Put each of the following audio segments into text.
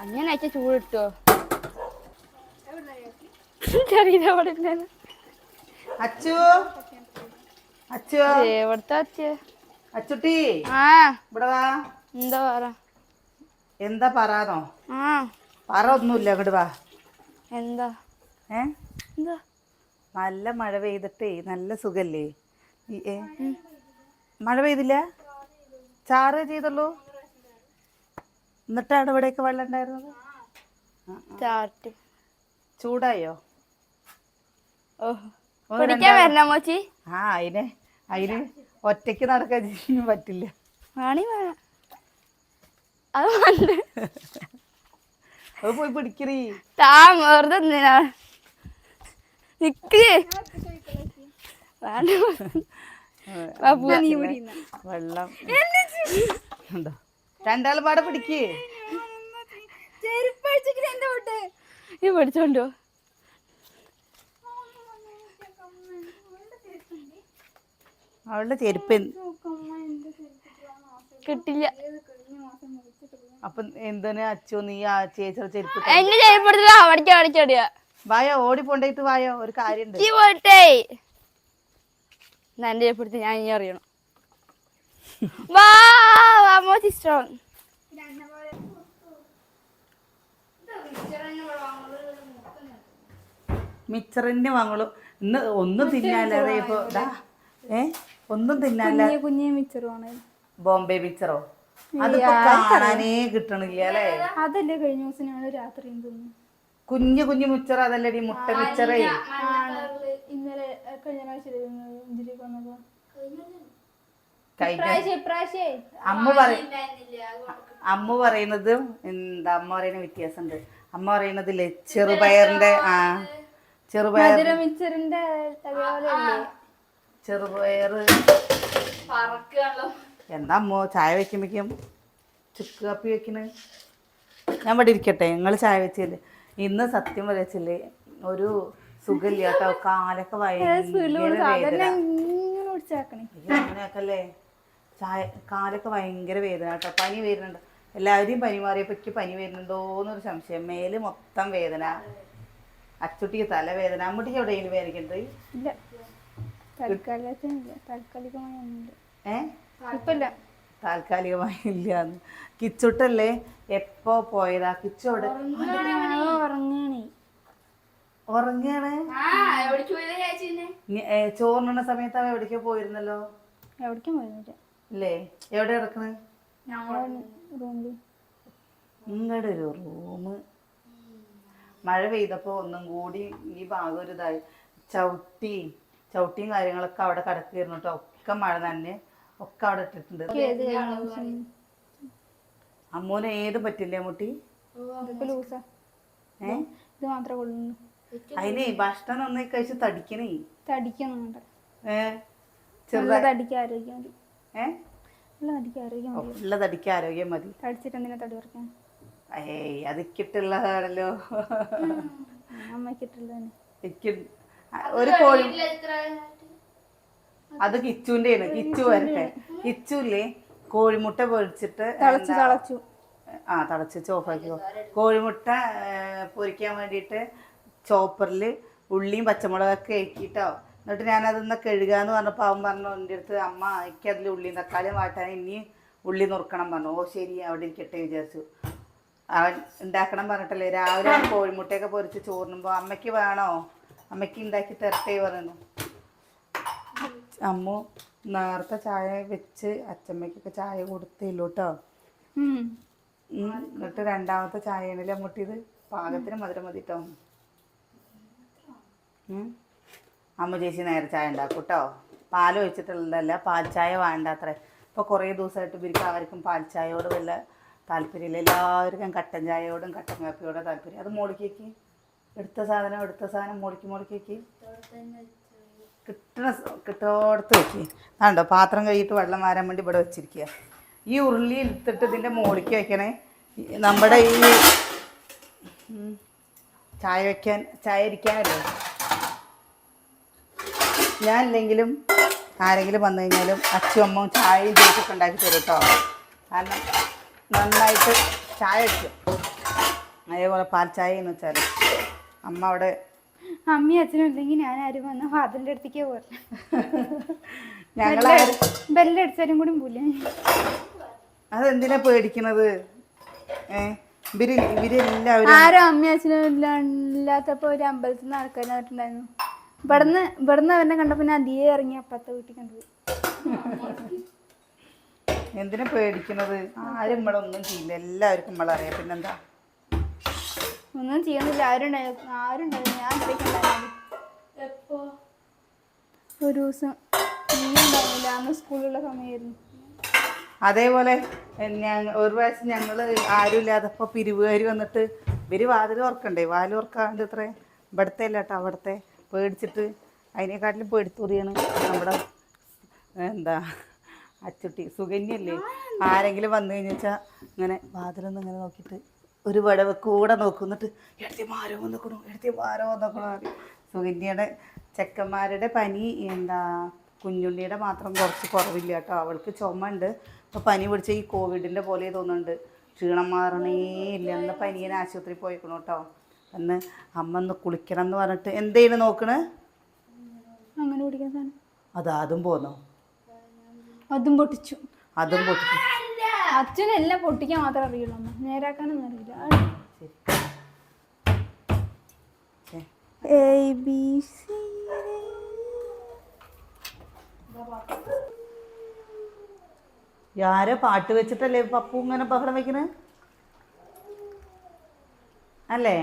അങ്ങനെ അയച്ച ചൂട് കിട്ടോ ചെറിയ അച്ചു അച്ചു എവിടുത്തെ അച്ഛ അച്ചുട്ടി ആ ഇവിടെ വാ. എന്താ പറ എന്താ പറയാന്നോ? ആ പറ ഒന്നുമില്ല, അങ്ങോട്ട് വാ. എന്താ എന്താ നല്ല മഴ പെയ്തിട്ടേ നല്ല സുഖല്ലേ? മഴ പെയ്തില്ല, ചാറ് ചെയ്തുള്ളൂ. എന്നിട്ടാണ് ഇവിടെയൊക്കെ വെള്ളം ഉണ്ടായിരുന്നത്. ചാട്ട് ചൂടായോ? കുടിക്കാൻ വരണ മോച്ചി. ആ അതിന് ഒറ്റയ്ക്ക് നടക്കാൻ പറ്റില്ല. അത് പോയി പിടിക്കണീ. വെറുതെ വെള്ളം ഉണ്ടോ? രണ്ടാളും പാടെ പിടിക്ക്. പഠിച്ചോണ്ടോ അവളുടെ ചെരുപ്പ് കിട്ടില്ല. അപ്പൊ എന്തിനാ അച്ചു നീ ആ ചേച്ചിയുടെ ചെരുപ്പ് എന്നെ ചെരുപ്പെടുത്തില്ല അവിടേക്ക് വായോ, ഓടിപ്പോണ്ടായിട്ട് വായോ, ഒരു കാര്യണ്ട്. പോട്ടെ എന്റെ ചെരുപ്പെടുത്തി ഞാൻ ഇനി അറിയണം. സ്ട്രോങ് മിച്ചറിന് വാങ്ങുള്ളൂ. ഇന്ന് ഒന്നും തിന്നാല്ലാതെ ഇപ്പൊ ഒന്നും തിന്നാല്ല. കുഞ്ഞേ മിച്ചർ ബോംബെ മിച്ചറോ? അതിപ്പോ കാണാനേ കിട്ടണില്ല അല്ലേ? അതല്ലേ കഴിഞ്ഞ ദിവസം ഞങ്ങള് രാത്രി കുഞ്ഞു കുഞ്ഞു മിച്ചർ അതല്ലടി, മുട്ട മിച്ചറേ. ഇന്നലെ കഴിഞ്ഞ അമ്മ പറയുന്നത് എന്താ, അമ്മ പറയുന്ന വ്യത്യാസമുണ്ട്. അമ്മ പറയുന്നതില്ലേ ചെറുപയറിന്റെ ചെറുപയർ എന്താ അമ്മോ ചായ വെക്കുമ്പോഴേക്കും ചുക്ക് കാപ്പി വെക്കണ. ഞാൻ ഇവിടെ ഇരിക്കട്ടെ, നിങ്ങൾ ചായ വെച്ചില്ലേ? ഇന്ന് സത്യം വരച്ചില്ലേ ഒരു സുഖമില്ലാട്ടോ, കാലൊക്കെ അങ്ങനെയൊക്കെല്ലേ. കാലൊക്കെ ഭയങ്കര വേദന കേട്ടോ. പനി വരുന്നുണ്ട്. എല്ലാവരെയും പനി മാറിയപ്പോൾ പനി വരുന്നുണ്ടോന്നൊരു സംശയം. മേല് മൊത്തം വേദന, അച്ചുട്ടിക്ക് തലവേദന. അമ്മൂട്ടിക്ക് എവിടെയെങ്കിലും വേദനിക്കണ്ട്? താൽക്കാലികമായി ഇല്ലാന്ന്. കിച്ചുട്ടല്ലേ എപ്പോ പോയതാ? കിച്ചു അവിടെ ഉറങ്ങാണ്. ചോറിനുന്ന സമയത്ത് അവ എവിടേക്കോ പോയിരുന്നല്ലോ. ഇല്ലേ? എവിടെ കിടക്കണ്? നിങ്ങളുടെ ഒരു റൂമ്. മഴ പെയ്തപ്പോ ഒന്നും കൂടി ഈ ഭാഗം ഒരു ഇതായി. ചവിട്ടിയും കാര്യങ്ങളൊക്കെ അവിടെ കിടക്കുകയായിരുന്നു കേട്ടോ. ഒക്കെ മഴ തന്നെ ഒക്കെ അവിടെ ഇട്ടിട്ടുണ്ട്. അമ്മൂന് ഏതും പറ്റില്ലേ മുട്ടി? അതിനെ ഭക്ഷണം നന്നായി കഴിച്ച് തടിക്കണേ. ഉള്ള തടിക്ക് ആരോഗ്യം മതി. അതിക്കിട്ടുള്ളതാണല്ലോ. ഒരു കോഴി അത് കിച്ചുവിന്റെ ആണ്. കിച്ചു വരട്ടെ. കിച്ചുല്ലേ കോഴിമുട്ട പൊരിച്ചിട്ട് തിളച്ച് ചോപ്പാക്കിക്കോ. കോഴിമുട്ട പൊരിക്കാൻ വേണ്ടിയിട്ട് ചോപ്പറിൽ ഉള്ളിയും പച്ചമുളകൊക്കെ ആക്കിട്ടോ. എന്നിട്ട് ഞാനതൊന്ന് കഴുകാന്ന് പറഞ്ഞപ്പോൾ അവൻ പറഞ്ഞു എൻ്റെ അടുത്ത്, അമ്മ എനിക്ക് അതിൽ ഉള്ളിയും തക്കാളിയും വാട്ടാൻ ഇനി ഉള്ളി നുറുക്കണം പറഞ്ഞു. ഓ ശരി അവിടെ ഇരിക്കട്ടെ വിചാരിച്ചു. അവൻ ഉണ്ടാക്കണം പറഞ്ഞിട്ടല്ലേ രാവിലെ കോഴിമുട്ടയൊക്കെ പൊരിച്ച് ചോറിനുമ്പോൾ അമ്മയ്ക്ക് വേണോ, അമ്മയ്ക്ക് ഉണ്ടാക്കി തരട്ടെ പറഞ്ഞു. അമ്മ നേരത്തെ ചായ വെച്ച് അച്ചമ്മയ്ക്കൊക്കെ ചായ കൊടുത്തില്ലോ കേട്ടോ. എന്നിട്ട് രണ്ടാമത്തെ ചായയാണല്ലേ അമ്മൂട്ടിയത്. പാകത്തിന് മധുരം മതി കേട്ടോ. അമ്മ ചേച്ചി നേരെ ചായ ഉണ്ടാക്കും കേട്ടോ. പാൽ ഒഴിച്ചിട്ടുള്ളതല്ല, പാൽ ചായ വേണ്ട അത്രേ. ഇപ്പോൾ കുറേ ദിവസമായിട്ട് ഇവർക്ക് അവർക്കും പാൽ ചായയോട് വല്ല താല്പര്യമില്ല. എല്ലാവർക്കും കട്ടൻ ചായയോടും കട്ടൻ കാപ്പിയോടും താല്പര്യം. അത് മോളിക്കേക്ക് എടുത്ത സാധനം മോളിക്കേക്ക് കിട്ടോടത്ത് വെക്ക്. അതുണ്ടോ പാത്രം കഴിയിട്ട് വെള്ളം വാരാൻ വേണ്ടി ഇവിടെ വെച്ചിരിക്കുക. ഈ ഉരുളി എടുത്തിട്ട് ഇതിൻ്റെ മോളിക്ക് വെക്കണേ. നമ്മുടെ ഈ ചായ ഇരിക്കാനല്ലേ. ഞാനില്ലെങ്കിലും ആരെങ്കിലും വന്നു കഴിഞ്ഞാലും അച്ഛനും അമ്മയും ചായയും ജ്യൂസൊക്കെ ഉണ്ടാക്കി തരും കേട്ടോ. കാരണം നന്നായിട്ട് ചായ വെക്കും. അതേപോലെ പാൽ ചായ എന്ന് വെച്ചാൽ അമ്മ അവിടെ അമ്മയും അച്ഛനും ഇല്ലെങ്കിൽ ഞാൻ ആരും വന്ന വാതിലിൻ്റെ അടുത്തേക്ക് പോകില്ല. ഞങ്ങൾ ബെല്ലടിച്ചാലും കൂടി പോല. അതെന്തിനാ പേടിക്കണത്? ഇവരെല്ലാവരും ആരും അമ്മയും അച്ഛനും ഇല്ലാത്തപ്പോൾ ഒരു അമ്പലത്തിൽ നിന്ന് ആൾക്കാരായിട്ടുണ്ടായിരുന്നു. ഇവിടുന്ന് അവനെ കണ്ടപ്പോൾ ഞാൻ അധികം ഇറങ്ങി അപ്പത്തെ വീട്ടിൽ കണ്ടുപോയി. എന്തിനാ പേടിക്കണത്? ആരും നമ്മളൊന്നും ചെയ്യില്ല, എല്ലാവർക്കും നമ്മളറിയാം. പിന്നെന്താ? ഒന്നും ചെയ്യുന്നില്ല. ആരും ഉണ്ടായിരുന്നു. ഞാൻ ഇത്രയ്ക്കുണ്ടായിരുന്നു. ഒരു ദിവസം നീ ഉണ്ടാവില്ല, അന്ന് സ്കൂളിലുള്ള സമയമായിരുന്നു. അതേപോലെ ഒരു പ്രാവശ്യം ഞങ്ങൾ ആരും ഇല്ലാതപ്പോൾ പിരിവുകാർ വന്നിട്ട് ഇവര് വാതിൽ ഓർക്കണ്ടേ, വാതിൽ ഓർക്കാണ്ട് ഇത്ര ഇവിടുത്തെ അല്ല കേട്ടോ, അവിടുത്തെ പേടിച്ചിട്ട് അതിനെക്കാട്ടിലും പേടിത്തൂറിയാണ് നമ്മുടെ എന്താ അച്ചുട്ടി സുകന്യല്ലേ. ആരെങ്കിലും വന്നു കഴിഞ്ഞാൽ ഇങ്ങനെ വാതിലൊന്നും ഇങ്ങനെ നോക്കിയിട്ട് ഒരു വടവ് കൂടെ നോക്കുന്നിട്ട് എടുത്തി മാരോ വന്നോക്കണു, എടുത്തി മാരോ വന്നോക്കണു. സുകന്യയുടെ ചെക്കന്മാരുടെ പനി എന്താ കുഞ്ഞുണ്ണിയുടെ മാത്രം കുറച്ച് കുറവില്ല കേട്ടോ. അവൾക്ക് ചുമ ഉണ്ട്. അപ്പോൾ പനി പിടിച്ച ഈ കോവിഡിൻ്റെ പോലെ തോന്നുന്നുണ്ട്. ക്ഷീണം മാറണേ ഇല്ല. അന്ന് പനീനെ ആശുപത്രിയിൽ പോയിക്കണു കേട്ടോ. അന്ന് അമ്മ ഒന്ന് കുളിക്കണം എന്ന് പറഞ്ഞിട്ട് എന്തേലും നോക്കണേ അങ്ങനെ കുടിക്കാൻ സാധനം അതും പോന്നോ? അതും പൊട്ടിച്ചു. അച്ഛനെല്ലാം പൊട്ടിക്കാൻ മാത്രമേ അറിയുള്ളൂ, അമ്മ നേരാക്കാനൊന്നും അറിയില്ല. ആരോ പാട്ട് വെച്ചിട്ടല്ലേ പപ്പു ഇങ്ങനെ ബഹളം വെക്കുന്നത് അല്ലേ?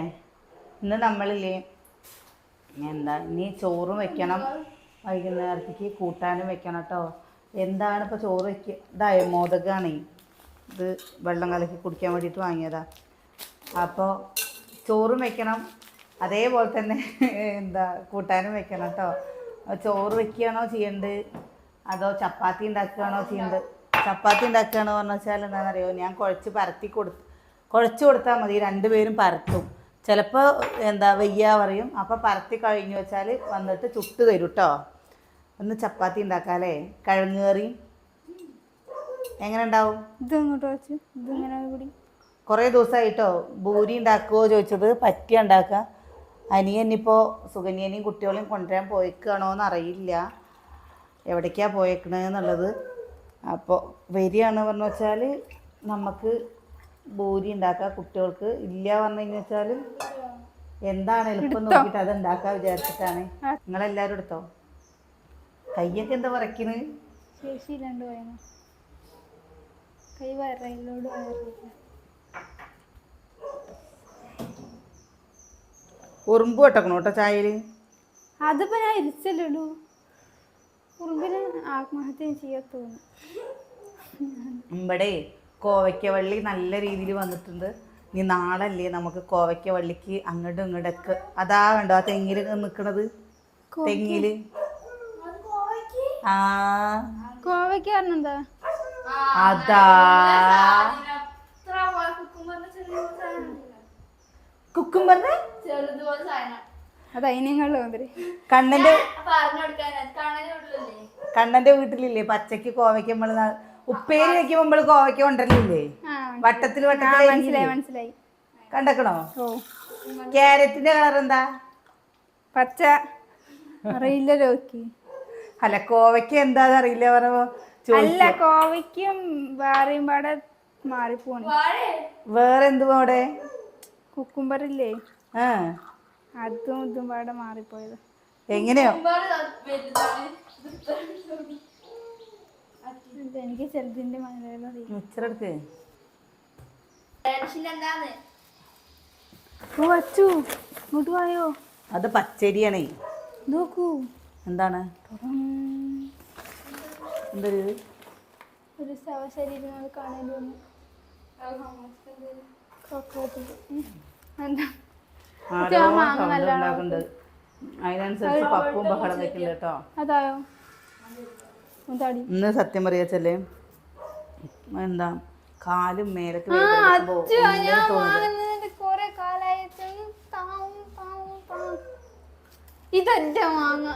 ഇന്ന് നമ്മളില്ലേ എന്താ ഇനി ചോറും വെക്കണം, വൈകുന്നേരത്തേക്ക് കൂട്ടാനും വെക്കണം കേട്ടോ. എന്താണ് ഇപ്പോൾ ചോറ് വയ്ക്കുക? ഇതായ മോദകമാണേ, ഇത് വെള്ളം കലക്കി കുടിക്കാൻ വേണ്ടിയിട്ട് വാങ്ങിയതാ. അപ്പോൾ ചോറും വെക്കണം, അതേപോലെ തന്നെ എന്താ കൂട്ടാനും വെക്കണം കേട്ടോ. ചോറ് വെക്കുകയാണോ ചെയ്യേണ്ടത് അതോ ചപ്പാത്തി ഉണ്ടാക്കുകയാണോ ചെയ്യേണ്ടത്? ചപ്പാത്തി ഉണ്ടാക്കുകയാണോ എന്ന് വെച്ചാൽ എന്താണെന്നറിയോ, ഞാൻ കുഴച്ച് കൊടുത്താൽ മതി, രണ്ടുപേരും പരത്തും. ചിലപ്പോൾ എന്താ വയ്യ പറയും, അപ്പോൾ പരത്തി കഴിഞ്ഞു വെച്ചാൽ വന്നിട്ട് ചുട്ട് തരും കേട്ടോ. ഒന്ന് ചപ്പാത്തി ഉണ്ടാക്കാമല്ലേ? കിഴങ്ങ് കറി എങ്ങനെ ഉണ്ടാവും? ഇതങ്ങോട്ട് വെച്ച് ഇതിങ്ങനെ കൂടി കുറേ ദിവസമായിട്ടോ ഭൂരി ഉണ്ടാക്കുമോ ചോദിച്ചത്. പറ്റിയ ഉണ്ടാക്കുക. അനിയനിപ്പോൾ സുകന്യനെയും കുട്ടികളെയും കൊണ്ടുവരാൻ പോയേക്കാണോ എന്ന് അറിയില്ല, എവിടേക്കാണ് പോയേക്കണെന്നുള്ളത്. അപ്പോൾ വരികയാണ് പറഞ്ഞു വെച്ചാൽ നമുക്ക് ഭൂരി ഉണ്ടാക്കാം. കുട്ടികൾക്ക് ഇല്ല പറഞ്ഞു കഴിഞ്ഞാൽ എന്താണ് എളുപ്പം നോക്കിയിട്ട് അത് ഉണ്ടാക്കാൻ വിചാരിച്ചിട്ടാണ്. നിങ്ങളെല്ലാവരും എടുത്തോ? കയ്യൊക്കെ എന്താ പറയ്ക്കുന്നത്? ശേഷിയില്ലാണ്ട് പോയാൽ കൈ വയറിലോട് വയറില്ല. ഉറുമ്പ് വെട്ടക്കണോ കേട്ടോ ചായയിൽ? അതിപ്പോൾ ഞാൻ ഇരിച്ചല്ലുള്ളൂ. ഉറുമ്പിന് ആത്മഹത്യ ചെയ്യാൻ തോന്നുന്നു. ഇവിടെ കോവയ്ക്ക വള്ളി നല്ല രീതിയിൽ വന്നിട്ടുണ്ട്. ഇനി നാളല്ലേ നമുക്ക് കോവയ്ക്ക വള്ളിക്ക് അങ്ങോട്ടും ഇങ്ങോട്ടൊക്കെ അതാ കണ്ടോ ആ തെങ്ങിൽ നിൽക്കണത്, തെങ്ങില്. ആ കോവയ്ക്ക പറഞ്ഞെന്താ? അതാ കുക്കുംബറിന് അതതിനേക്കാളും കണ്ണന്റെ വീട്ടിലില്ലേ പച്ചക്ക് കോവയ്ക്ക നമ്മള് ഉപ്പേരി വെക്കുമ്പോ നമ്മള് കോവയ്ക്ക കൊണ്ടല്ലേ വട്ടത്തിൽ മനസ്സിലായി. കണ്ടക്കണോ? ക്യാരറ്റിന്റെ കളർ എന്താ? പച്ച. അറിയില്ലല്ലോ. അല്ല കോവയ്ക്ക എന്താന്ന് അറിയില്ല പറയുമ്പോ അല്ല, കോവയ്ക്കും വേറെയും പാടെ മാറിപ്പോണേ. വേറെ എന്തുവാ അവിടെ? കുക്കുംബറില്ലേ, അതും ഇതും പാടെ മാറിപ്പോയത്. എങ്ങനെയോ? എനിക്ക് ചെറുതിന്റെ മനസ്സിലെടുക്ക്. അച്ചു ഇങ്ങോട്ട് പോയോ? അത് പച്ചരിയാണേ. നോക്കൂ എന്താണ്? എന്തൊരു ഒരു ശവശരീരം കാണാൻ തോന്നുന്നു. അതിനനുസരിച്ച് പപ്പും ബഹളം വെക്കില്ല കേട്ടോ. അതായോ? ഇന്ന് സത്യം പറയാച്ചല്ലേ എന്താ കാലും മേലക്ക് ഇതല്ല മാങ്ങ.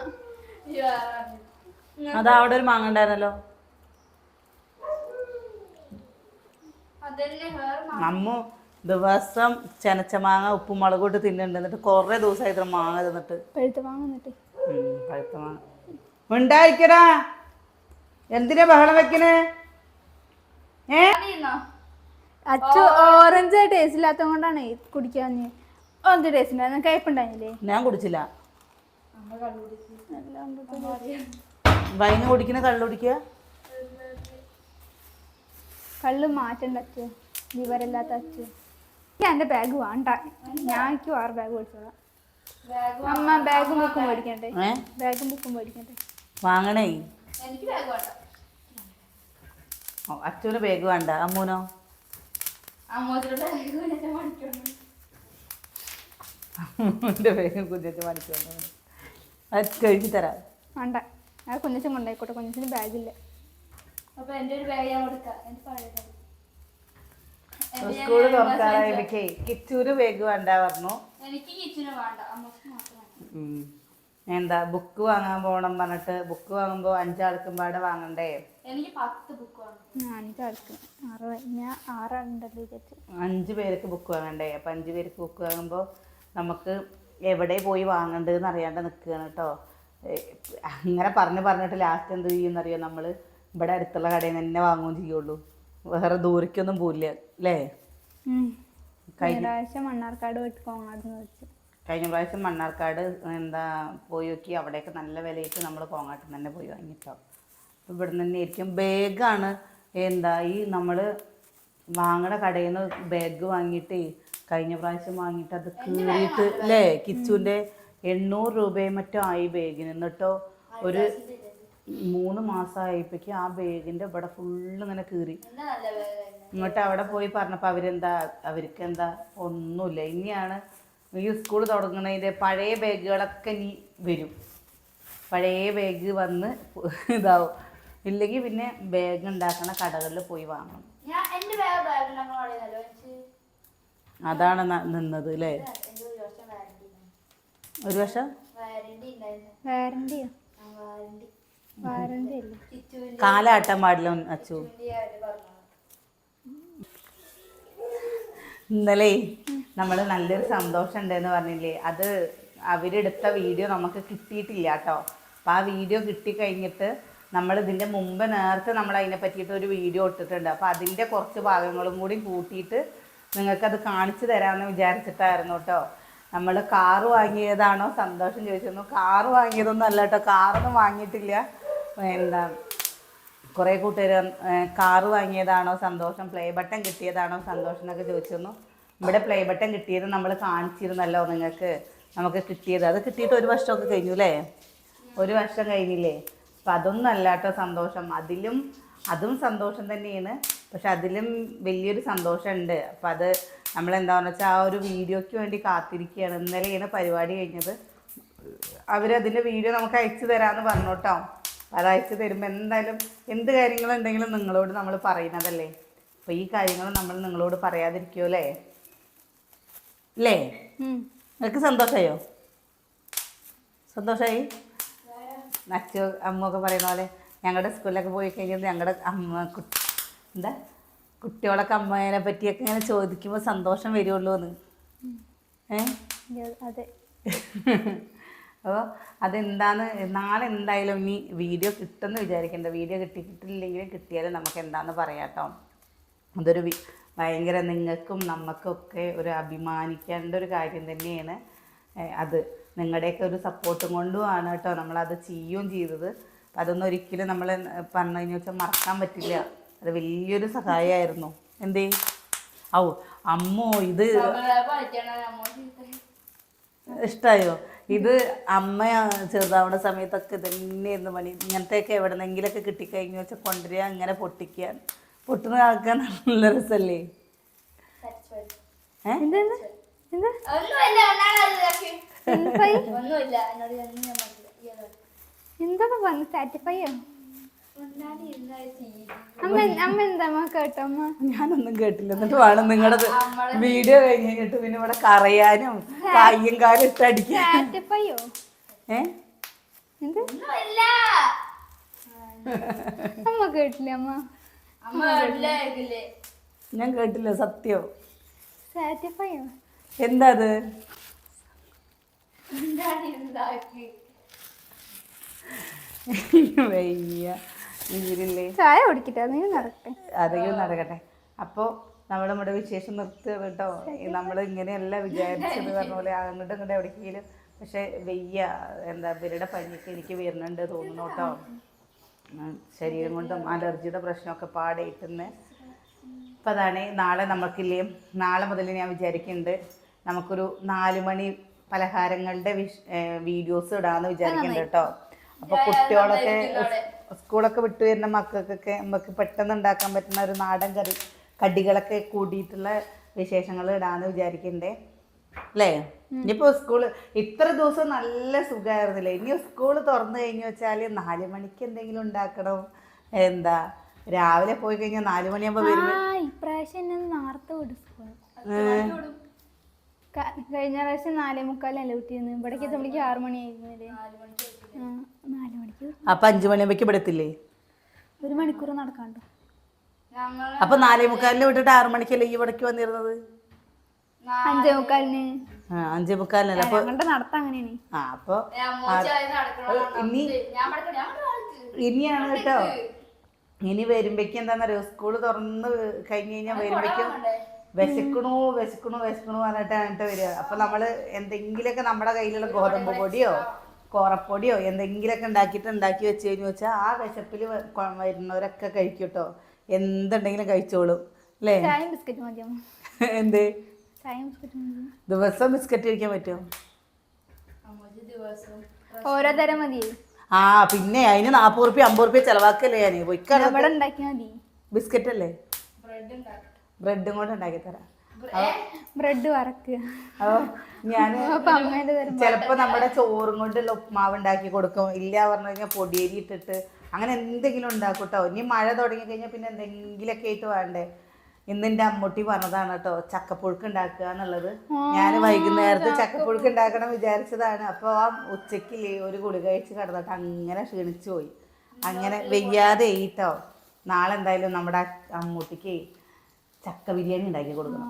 അതാ അവിടെ ഒരു മാങ്ങ ഉണ്ടായിരുന്നല്ലോ. അമ്മു ദിവസം ചെനച്ച മാങ്ങ ഉപ്പും മുളകും ഇട്ട് തിന്നുന്നുണ്ട്. എന്നിട്ട് കുറേ ദിവസമായിട്ട് മാങ്ങ തിന്നിട്ട്. പഴുത്ത മാങ്ങ എന്നിട്ട് പഴുത്ത മാങ്ങ ഉണ്ടായിരിക്കടാ. എന്തിനാ ബഹളം വെക്കണേ? അച്ചു ഓറഞ്ച് ടേസ്റ്റ് ഇല്ലാത്തത് കൊണ്ടാണ് കുടിക്കാഞ്ഞ്. ഓറഞ്ച് ടേസ്റ്റ് ഉണ്ടായിരുന്നു, കയ്പുണ്ടായില്ലേ? ഞാൻ കുടിച്ചില്ല. വൈന കുടിക്കുന്ന കള്ളു കുടിക്കുക. കള്ള് മാറ്റണ്ട അച്ചു, വിവരമില്ലാത്ത അച്ചു. എനിക്ക് എൻ്റെ ബാഗ് വേണ്ട, ഞാൻ എനിക്ക് വേറെ ബാഗ് മേടിച്ചോളാം. അമ്മ ബാഗും ബുക്കും മേടിക്കണ്ടേ? ബാഗും ബുക്കും മേടിക്കണ്ടേ? വാങ്ങണേ. എനിക്ക് ബാഗ് വേണ്ട. അച്ഛന് ബാഗ് വേണ്ട. അമ്മൂനോ? അമ്മൂന്റെ ബാഗ് കുഞ്ഞച്ച് മണിക്കൂർ അത് കഴുകി തരാം. വേണ്ട, അത് കുഞ്ഞച്ചും കൊണ്ടായിക്കോട്ടെ, കുഞ്ഞച്ചിന് ബാഗില്ല. അപ്പൊ എൻ്റെ ഒരു ബാഗ് ഞാൻ കൊടുക്കാം. സ്കൂള് തുറക്കാറായപ്പോ കിച്ചൂര് ബാഗ് വേണ്ട പറഞ്ഞു. എനിക്ക് കിച്ചൂന് വേണ്ട, അമ്മക്ക് മാത്രം. എന്താ ബുക്ക് വാങ്ങാൻ പോകണം പറഞ്ഞിട്ട് ബുക്ക് വാങ്ങുമ്പോ 5 ആൾക്കും പാടെ വാങ്ങണ്ടേ? എനിക്ക് 10 ബുക്ക് വാങ്ങണം. 5 ആൾക്ക് 6, ഞാൻ 6 ആളുണ്ടല്ലോ വിചാരിച്ചു. 5 പേർക്ക് ബുക്ക് വാങ്ങണ്ടേ? അപ്പൊ 5 പേർക്ക് ബുക്ക് വാങ്ങുമ്പോ നമുക്ക് എവിടെ പോയി വാങ്ങണ്ടെന്ന് അറിയാണ്ട് നിൽക്കുകയാണ് കേട്ടോ. അങ്ങനെ പറഞ്ഞിട്ട് ലാസ്റ്റ് എന്ത് ചെയ്യുമെന്നറിയോ? നമ്മൾ ഇവിടെ അടുത്തുള്ള കടയിൽ നിന്ന് തന്നെ വാങ്ങുകയും ചെയ്യുള്ളൂ, വേറെ ദൂരക്കൊന്നും പോയില്ല അല്ലേ? കഴിഞ്ഞ പ്രാവശ്യം മണ്ണാർക്കാട് പോയിട്ട് കോങ്ങാടുന്ന് വെച്ചു. കഴിഞ്ഞ പ്രാവശ്യം മണ്ണാർക്കാട് എന്താ പോയി നോക്കി, അവിടെയൊക്കെ നല്ല വിലയിട്ട് നമ്മൾ കോങ്ങാട്ടിൽ തന്നെ പോയി വാങ്ങിട്ടോ. ഇവിടെ നിന്ന് തന്നെ ആയിരിക്കും. ബാഗാണ് എന്താ ഈ നമ്മൾ വാങ്ങണ കടയിൽ നിന്ന് ബാഗ് വാങ്ങിയിട്ട് കഴിഞ്ഞ പ്രാവശ്യം വാങ്ങിയിട്ട് അത് കീറിയിട്ട് അല്ലേ? കിച്ചുവിൻ്റെ 800 രൂപയും മറ്റോ ആയി ബാഗിന്. എന്നിട്ടോ ഒരു 3 മാസമായപ്പോഴേക്ക് ആ ബാഗിൻ്റെ ഇവിടെ ഫുള്ള് ഇങ്ങനെ കീറി. ഇങ്ങോട്ട് അവിടെ പോയി പറഞ്ഞപ്പോൾ അവർക്ക് എന്താ ഒന്നുമില്ല. ഇനിയാണ് ഈ സ്കൂൾ തുടങ്ങുന്നതിൻ്റെ പഴയ ബാഗുകളൊക്കെ ഇനി വരും. പഴയ ബാഗ് വന്ന് ഇതാവും. ഇല്ലെങ്കിൽ പിന്നെ ബാഗ് ഉണ്ടാക്കണ കടകളിൽ പോയി വാങ്ങണം. അതാണ് നിന്നത് അല്ലേ? ഒരു വർഷം കാലാട്ടം പാടില്ല അച്ചു. ഇന്നലെ നമ്മൾ നല്ലൊരു സന്തോഷം ഉണ്ടെന്ന് പറഞ്ഞില്ലേ? അത് അവരെടുത്ത വീഡിയോ നമുക്ക് കിട്ടിയിട്ടില്ല കേട്ടോ. അപ്പം ആ വീഡിയോ കിട്ടിക്കഴിഞ്ഞിട്ട് നമ്മൾ ഇതിൻ്റെ മുമ്പ് നേരത്തെ നമ്മൾ അതിനെ പറ്റിയിട്ട് ഒരു വീഡിയോ ഇട്ടിട്ടുണ്ട്. അപ്പോൾ അതിൻ്റെ കുറച്ച് ഭാഗങ്ങളും കൂടി കൂട്ടിയിട്ട് നിങ്ങൾക്കത് കാണിച്ചു തരാമെന്ന് വിചാരിച്ചിട്ടായിരുന്നു കേട്ടോ. നമ്മൾ കാറ് വാങ്ങിയതാണോ സന്തോഷം ചോദിച്ചിരുന്നു. കാറ് വാങ്ങിയതൊന്നും അല്ല കേട്ടോ, കാറൊന്നും വാങ്ങിയിട്ടില്ല. എന്താ കുറേ കൂട്ടുകാർ കാറ് വാങ്ങിയതാണോ സന്തോഷം, പ്ലേ ബട്ടൺ കിട്ടിയതാണോ സന്തോഷം എന്നൊക്കെ ചോദിച്ചിരുന്നു. ഇവിടെ പ്ലേ ബട്ടൺ കിട്ടിയത് നമ്മൾ കാണിച്ചിരുന്നല്ലോ നിങ്ങൾക്ക്. നമുക്ക് കിട്ടിയത് അത് കിട്ടിയിട്ട് 1 വർഷമൊക്കെ കഴിഞ്ഞു അല്ലേ? 1 വർഷം കഴിഞ്ഞില്ലേ? അപ്പം അതൊന്നും അല്ല കേട്ടോ സന്തോഷം. അതും സന്തോഷം തന്നെയാണ്, പക്ഷെ അതിലും വലിയൊരു സന്തോഷമുണ്ട്. അപ്പം അത് നമ്മളെന്താണെന്ന് വെച്ചാൽ ആ ഒരു വീഡിയോയ്ക്ക് വേണ്ടി കാത്തിരിക്കുകയാണ്. ഇന്നലെയാണ് പരിപാടി കഴിഞ്ഞത്. അവരതിൻ്റെ വീഡിയോ നമുക്ക് അയച്ചു തരാമെന്ന് പറഞ്ഞു കേട്ടോ. അത് അയച്ചു തരുമ്പോൾ എന്തായാലും എന്ത് കാര്യങ്ങളുണ്ടെങ്കിലും നിങ്ങളോട് നമ്മൾ പറയുന്നതല്ലേ. അപ്പോൾ ഈ കാര്യങ്ങൾ നമ്മൾ നിങ്ങളോട് പറയാതിരിക്കുമോ അല്ലേ? അല്ലേ? നിങ്ങൾക്ക് സന്തോഷമായോ? സന്തോഷമായി? അച്ഛ അമ്മയൊക്കെ പറയുന്ന പോലെ ഞങ്ങളുടെ സ്കൂളിലൊക്കെ പോയി കഴിഞ്ഞാൽ ഞങ്ങളുടെ കുട്ടികളൊക്കെ അമ്മേനെ പറ്റിയൊക്കെ ഇങ്ങനെ ചോദിക്കുമ്പോൾ സന്തോഷം വരുള്ളൂ എന്ന്. അതെ. അപ്പോൾ അതെന്താന്ന് നാളെ എന്തായാലും ഇനി വീഡിയോ കിട്ടുമെന്ന് വിചാരിക്കേണ്ട. വീഡിയോ കിട്ടിയിട്ടില്ലെങ്കിലും കിട്ടിയാലും നമുക്ക് എന്താണെന്ന് പറയാം കേട്ടോ. അതൊരു ഭയങ്കര നിങ്ങൾക്കും നമുക്കൊക്കെ ഒരു അഭിമാനിക്കേണ്ട ഒരു കാര്യം തന്നെയാണ് അത്. നിങ്ങളുടെയൊക്കെ ഒരു സപ്പോർട്ടും കൊണ്ടുമാണ് കേട്ടോ നമ്മളത് ചെയ്യുകയും ചെയ്തത്. അതൊന്നും ഒരിക്കലും നമ്മൾ പറഞ്ഞു കഴിഞ്ഞാൽ വെച്ചാൽ മറക്കാൻ പറ്റില്ല. അത് വലിയൊരു സഹായമായിരുന്നു. എന്തേ അമ്മോ ഇത് ഇഷ്ടമായോ? ഇത് അമ്മ ചെറുതാവുന്ന സമയത്തൊക്കെ തന്നെയായിരുന്നു പണി. ഇങ്ങനത്തെയൊക്കെ എവിടെന്നെങ്കിലൊക്കെ കിട്ടിക്കഴിഞ്ഞു വെച്ചാൽ കൊണ്ടുവരിക, അങ്ങനെ പൊട്ടിക്കാൻ. പൊട്ടുന്ന ആൾക്കാൻ നല്ല രസമല്ലേ? എന്തൊക്കെ പറഞ്ഞു സാറ്റിസ്ഫൈയോ? അമ്മ എന്താ കേട്ടോ? അമ്മ ഞാനൊന്നും കേട്ടില്ല. എന്നിട്ട് വേണം നിങ്ങളുടെ വീഡിയോ കഴിഞ്ഞ് കഴിഞ്ഞിട്ട് പിന്നെ ഇവിടെ കറയാനും കായും കാലും ഇട്ടടിക്കാൻ. സാറ്റിസ്ഫൈയോ? അമ്മ കേട്ടില്ലേ? അമ്മ ഞാൻ കേട്ടില്ല സത്യോ. സാറ്റിസ്ഫൈ എന്താ അത്? വയ്യ ഇതില്ലേ. ചായ കുടിക്കട്ടെ, അതെങ്കിലും നടക്കട്ടെ. അതെങ്കിലും നടക്കട്ടെ. അപ്പോൾ നമ്മൾ നമ്മുടെ വിശേഷം നിർത്തുക കേട്ടോ. നമ്മൾ ഇങ്ങനെയല്ല വിചാരിച്ചത് പറഞ്ഞ പോലെ അങ്ങോട്ടും ഇങ്ങോട്ടും എവിടേക്കെങ്കിലും. പക്ഷെ വെയ്യ, എന്താ ഇവരുടെ പനിയൊക്കെ എനിക്ക് വരുന്നുണ്ട് തോന്നുന്നു കേട്ടോ. ശരീരം കൊണ്ടും അലർജിയുടെ പ്രശ്നമൊക്കെ പാടായിട്ടെന്ന്. അപ്പം അതാണ് നാളെ നമുക്കില്ലേ, നാളെ മുതൽ ഞാൻ വിചാരിക്കുന്നുണ്ട് നമുക്കൊരു 4 മണി പലഹാരങ്ങളുടെ വീഡിയോസ് ഇടാമെന്ന് വിചാരിക്കുന്നുണ്ട് കേട്ടോ. അപ്പോൾ കുട്ടികളൊക്കെ സ്കൂളൊക്കെ വിട്ടു വരുന്ന മക്കൾക്കൊക്കെ നമുക്ക് പെട്ടെന്ന് ഉണ്ടാക്കാൻ പറ്റുന്ന ഒരു നാടൻ കടികളൊക്കെ കൂടിയിട്ടുള്ള വിശേഷങ്ങൾ ഇടാമെന്ന് വിചാരിക്കണ്ടേ അല്ലേ? ഇനിയിപ്പോൾ സ്കൂള് ഇത്ര ദിവസം നല്ല സുഖമായിരുന്നില്ലേ? ഇനി സ്കൂൾ തുറന്നു കഴിഞ്ഞു വെച്ചാൽ 4 മണിക്ക് എന്തെങ്കിലും ഉണ്ടാക്കണം. എന്താ രാവിലെ പോയി കഴിഞ്ഞാൽ 4 മണിയാകുമ്പോൾ വരും. ഇപ്രാവശ്യം നേരത്തെ വിടും. കഴിഞ്ഞ പ്രാവശ്യം 4:45 വിട്ടിരുന്നു. ഇവിടേക്ക് എത്തുമ്പോഴേക്ക് 6 മണിയായിരുന്നില്ലേ? 4 മണിക്ക്. അപ്പൊ 5 മണിയാകുമ്പോഴേക്ക് ഇവിടെ എത്തില്ലേ? 1 മണിക്കൂർ നടക്കാണ്ട്. അപ്പൊ 4:45 വിട്ടിട്ട് 6 മണിക്കല്ലേ ഈ ഇവിടേക്ക് വന്നിരുന്നത്? 5:45. 5:45. അപ്പൊ നടത്താം അങ്ങനെയാണ്. അപ്പൊ ഇനിയാണ് കേട്ടോ. ഇനി വരുമ്പോഴേക്കും എന്താണെന്നറിയോ, സ്കൂള് തുറന്ന് കഴിഞ്ഞ് കഴിഞ്ഞാൽ വരുമ്പോഴേക്കും വിശക്കണു പറഞ്ഞിട്ട് വരിക. അപ്പം നമ്മൾ എന്തെങ്കിലുമൊക്കെ നമ്മുടെ കയ്യിലുള്ള ഗോതമ്പ് പൊടിയോ കോറപ്പൊടിയോ എന്തെങ്കിലുമൊക്കെ ഉണ്ടാക്കി വെച്ച് കഴിഞ്ഞു വെച്ചാൽ ആ വിശപ്പിൽ വരുന്നവരൊക്കെ കഴിക്കും കേട്ടോ. എന്തുണ്ടെങ്കിലും കഴിച്ചോളും അല്ലേ? എന്ത് ദിവസം ബിസ്ക്കറ്റ് കഴിക്കാൻ പറ്റുമോ? ഓരോ തരം മതി. ആ പിന്നെ അതിന് 40 റുപ്യ 50 റുപ്യ ചെലവാക്കല്ലേ ഞാൻ പോയിക്കാണ്. ബിസ്ക്കറ്റ് അല്ലേ? ബ്രെഡും കൊണ്ട് ഉണ്ടാക്കി തരാം. ബ്രെഡ് വറക്കുക. അപ്പോൾ ഞാൻ ചിലപ്പോൾ നമ്മുടെ ചോറും കൊണ്ടുള്ള ഉപ്മാവ് ഉണ്ടാക്കി കൊടുക്കും. ഇല്ല പറഞ്ഞു കഴിഞ്ഞാൽ പൊടിയേരി ഇട്ടിട്ട് അങ്ങനെ എന്തെങ്കിലും ഉണ്ടാക്കും കേട്ടോ. ഇനി മഴ തുടങ്ങി കഴിഞ്ഞാൽ പിന്നെ എന്തെങ്കിലുമൊക്കെ ആയിട്ട് വേണ്ടേ. ഇന്നെൻ്റെ അമ്മൂട്ടി പറഞ്ഞതാണ് കേട്ടോ ചക്കപ്പുഴുക്ക് ഉണ്ടാക്കുക എന്നുള്ളത്. ഞാൻ വൈകുന്നേരത്ത് ചക്കപ്പുഴുക്ക് ഉണ്ടാക്കണം വിചാരിച്ചതാണ്. അപ്പോൾ ആ ഉച്ചയ്ക്ക് ഒരു ഗുളിക കഴിച്ച് കിടന്നിട്ട് അങ്ങനെ ക്ഷീണിച്ചു പോയി. അങ്ങനെ വെയ്യാതെ കേട്ടോ. നാളെ എന്തായാലും നമ്മുടെ അമ്മൂട്ടിക്ക് ചക്ക ബിരിയാണി ഉണ്ടാക്കി കൊടുക്കണം.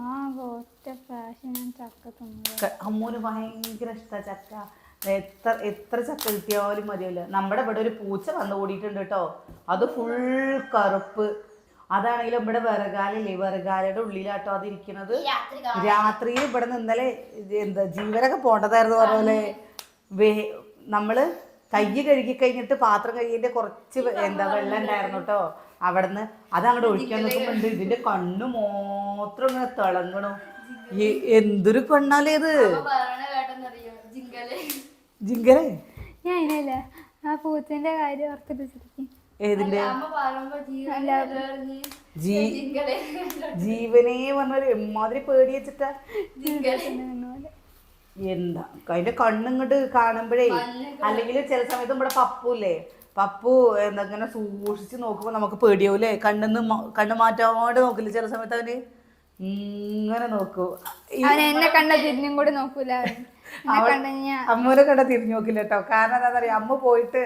അമ്മൂന് ഭയങ്കര ഇഷ്ടമാണ് ചക്ക. എത്ര ചക്ക കിട്ടിയാലും മതിയല്ലോ. നമ്മുടെ ഇവിടെ ഒരു പൂച്ച വന്നു കൂടിയിട്ടുണ്ട് കേട്ടോ. അത് ഫുൾ കറുപ്പ്. അതാണെങ്കിലും ഇവിടെ വിറകാലില്ലേ, വിറകാലയുടെ ഉള്ളിലാട്ടോ അതിരിക്കണത്. രാത്രിയിൽ ഇവിടെ നിന്ന് ഇന്നലെ എന്താ ജീവനൊക്കെ പോണ്ടതായിരുന്നു പറഞ്ഞ പോലെ നമ്മള് കൈ കഴുകി കഴിഞ്ഞിട്ട് പാത്രം കഴുകിൻ്റെ കുറച്ച് എന്താ വെള്ളം ഉണ്ടായിരുന്നു കേട്ടോ അവിടുന്ന്. അതങ്ങോട്ട് ഒഴിക്കാൻ നോക്കുമ്പോണ്ട് ഇതിന്റെ കണ്ണ് മാത്രം ഇങ്ങനെ തിളങ്ങണു. എന്തൊരു കണ്ണാലേത് ജിങ്കലേ. ഞാൻ അതിനല്ല ആ പൂച്ചന്റെ കാര്യം ഓർത്തിട്ട് ഏതിന്റെ ജീവനേ പറഞ്ഞൊരു എമ്മാതിരി പേടി വെച്ചിട്ടാ. എന്താ അതിന്റെ കണ്ണിങ്ങോട്ട് കാണുമ്പോഴേ. അല്ലെങ്കിൽ ചില സമയത്ത് നമ്മുടെ പപ്പൂല്ലേ, പപ്പു എന്താ ഇങ്ങനെ സൂക്ഷിച്ച് നോക്കുമ്പോ നമുക്ക് പേടിയാവൂലേ. കണ്ണ് മാറ്റാണ്ട് നോക്കില്ല ചില സമയത്ത് അവന് ഇങ്ങനെ നോക്കൂ. എന്നെ കണ്ട തിരിഞ്ഞും കൂടി നോക്കൂല. അമ്മൂനെ കണ്ട തിരിഞ്ഞു നോക്കില്ല കേട്ടോ. കാരണം എന്താ പറയാ, അമ്മ പോയിട്ട്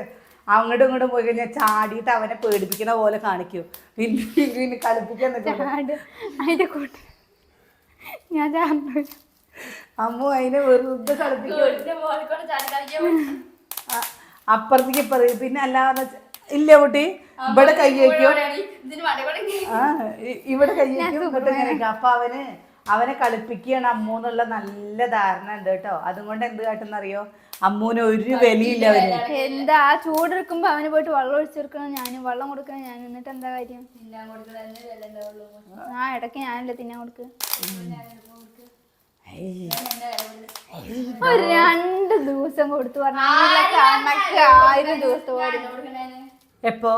അങ്ങോട്ടും ഇങ്ങോട്ടും പോയി കഴിഞ്ഞാൽ ചാടിയിട്ട് അവനെ പേടിപ്പിക്കുന്ന പോലെ കാണിക്കും. പിന്നെ കളിപ്പിക്കാൻ അതിന്റെ കൂട്ട് ഞാൻ അമ്മ അതിനെ വെറുതെ കളിപ്പിക്കും. അപ്പുറത്തേക്ക് ഇപ്പുറത്ത്. പിന്നെ അല്ലാതെ ഇല്ല കുട്ടി ഇവിടെ കൈ വയ്ക്കും, ഇവിടെ കൈ വയ്ക്കും, ഇങ്ങോട്ട് ഇങ്ങനെ. അപ്പൊ അവനെ കളിപ്പിക്കുകയാണ് അമ്മൂന്നുള്ള നല്ല ധാരണ ഉണ്ട് കേട്ടോ. അതുകൊണ്ട് എന്ത് കാട്ടുന്നറിയോ, അമ്മൂന് ഒരു വിലയില്ല അവന്. എന്താ ചൂടെടുക്കുമ്പോ അവന് പോയിട്ട് വെള്ളം ഒഴിച്ചെടുക്കണം, ഞാനും വെള്ളം കൊടുക്കണം ഞാൻ. എന്നിട്ട് എന്താ കാര്യം? ആ ഇടയ്ക്ക് ഞാനല്ലേ തിന്നാൻ കൊടുക്കുക. ഒരു 2 ദിവസം കൊടുത്തു പറഞ്ഞ കണക്ക് 1000 ദിവസം. എപ്പോ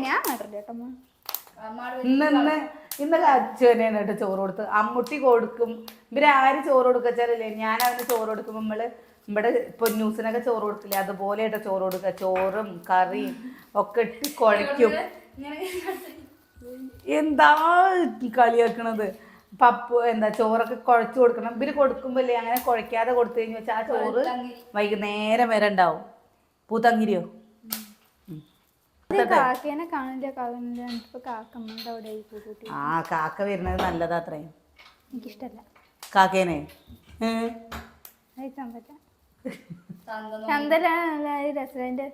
ഞാൻ കേട്ടോ. ഇന്നലെ അച്ഛനെയാണ് കേട്ടോ ചോറ് കൊടുത്ത്. അമ്മുട്ടി കൊടുക്കും. ഇവരാര് ചോറ് കൊടുക്കച്ചാലല്ലേ, ഞാൻ അവന് ചോറ് കൊടുക്കുമ്പോൾ ഇവിടെ പൊന്നൂസിനൊക്കെ ചോറ് കൊടുക്കില്ലേ, അതുപോലെ കേട്ടോ ചോറ് കൊടുക്കുക. ചോറും കറിയും ഒക്കെ ഇട്ട് കുഴയ്ക്കും. എന്താ കളിയാക്കണത്. പപ്പു എന്താ ചോറൊക്കെ കുഴച്ച് കൊടുക്കണം. ഇവര് കൊടുക്കുമ്പോല്ലേ അങ്ങനെ കുഴയ്ക്കാതെ കൊടുത്തു കഴിഞ്ഞു വെച്ചാൽ ആ ചോറ് വൈകുന്നേരം വരെ ഉണ്ടാവും. പൂത്തങ്കിരിയോ കാക്കേനെ കാണില്ല കാണില്ല ഇപ്പൊ കാക്കമ്മയുടെ അവിടെ കൂട്ടി ആ കാക്ക വരുന്നത് നല്ലതാ അത്രയും. എനിക്കിഷ്ടല്ല കാക്കേനെ ചന്തല രസന്റെ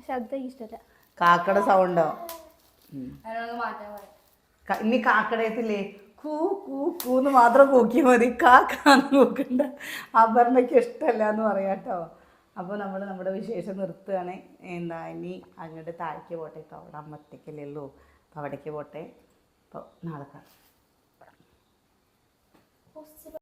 ശബ്ദം ഇഷ്ടല്ല. കാക്കയുടെ സൗണ്ടോ ഇനി കാക്കടയത്തില്ലേ കൂ കൂ കൂന്ന് മാത്രം കൂക്കിയാൽ മതി, കാക്കാന്ന് കൂക്കണ്ട. അപർണയ്ക്ക് ഇഷ്ടമല്ല എന്ന് പറയാട്ടോ. അപ്പോൾ നമ്മൾ നമ്മുടെ വിശേഷം നിർത്തുകയാണ്. എന്താ ഇനി അങ്ങോട്ട് താഴേക്ക് പോട്ടെ കേട്ടോ. അവിടെ അമ്മത്തേക്കല്ലേ ഉള്ളൂ. അപ്പോൾ അവിടേക്ക് പോട്ടെ. അപ്പോൾ നാളെ കാണാം.